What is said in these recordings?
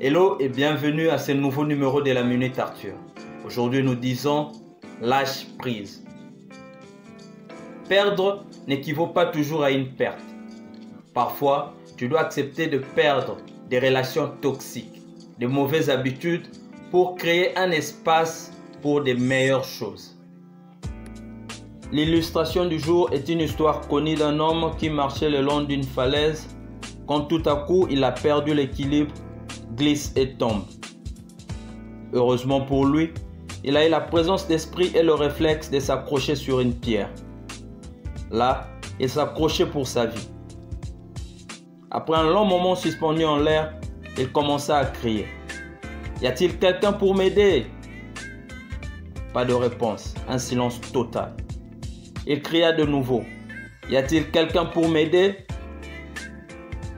Hello et bienvenue à ce nouveau numéro de la Minute Arthur. Aujourd'hui nous disons lâche prise. Perdre n'équivaut pas toujours à une perte. Parfois, tu dois accepter de perdre des relations toxiques, de mauvaises habitudes pour créer un espace pour de meilleures choses. L'illustration du jour est une histoire connue d'un homme qui marchait le long d'une falaise quand tout à coup il a perdu l'équilibre, glisse et tombe. Heureusement pour lui, il a eu la présence d'esprit et le réflexe de s'accrocher sur une pierre. Là, il s'accrochait pour sa vie. Après un long moment suspendu en l'air, il commença à crier. « Y a-t-il quelqu'un pour m'aider » Pas de réponse, un silence total. Il cria de nouveau. « Y a-t-il quelqu'un pour m'aider »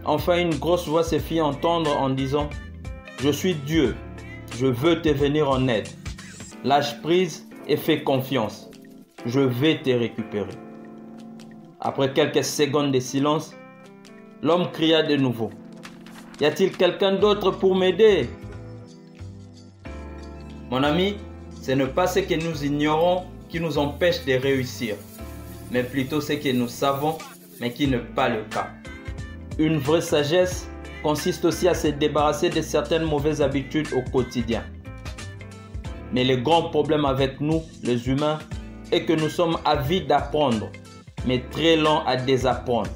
Enfin, une grosse voix se fit entendre en disant « Je suis Dieu, je veux te venir en aide. Lâche prise et fais confiance. Je vais te récupérer. » Après quelques secondes de silence, l'homme cria de nouveau. « Y a-t-il quelqu'un d'autre pour m'aider » Mon ami, ce n'est pas ce que nous ignorons qui nous empêche de réussir, mais plutôt ce que nous savons, mais qui n'est pas le cas. Une vraie sagesse consiste aussi à se débarrasser de certaines mauvaises habitudes au quotidien. Mais le grand problème avec nous, les humains, est que nous sommes avides d'apprendre, mais très lents à désapprendre.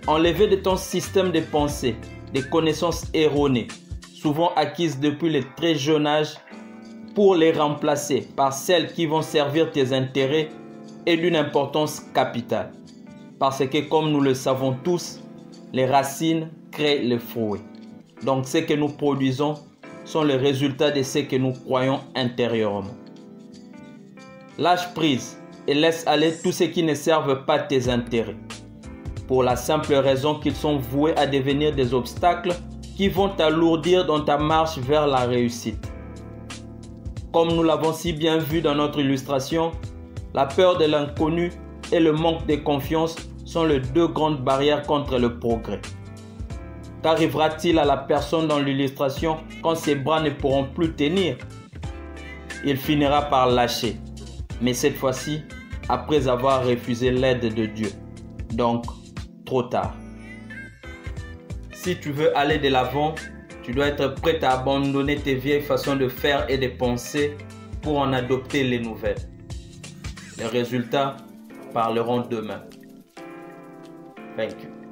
Enlever de ton système de pensée des connaissances erronées, souvent acquises depuis le très jeune âge, pour les remplacer par celles qui vont servir tes intérêts est d'une importance capitale. Parce que comme nous le savons tous, les racines créent les fruits. Donc ce que nous produisons sont les résultats de ce que nous croyons intérieurement. Lâche prise et laisse aller tout ce qui ne servent pas tes intérêts. Pour la simple raison qu'ils sont voués à devenir des obstacles qui vont t'alourdir dans ta marche vers la réussite. Comme nous l'avons si bien vu dans notre illustration, la peur de l'inconnu et le manque de confiance sont les deux grandes barrières contre le progrès. Qu'arrivera-t-il à la personne dans l'illustration quand ses bras ne pourront plus tenir? Il finira par lâcher, mais cette fois-ci, après avoir refusé l'aide de Dieu. Donc, trop tard. Si tu veux aller de l'avant, tu dois être prêt à abandonner tes vieilles façons de faire et de penser pour en adopter les nouvelles. Les résultats parleront d'eux-mêmes. Thank you.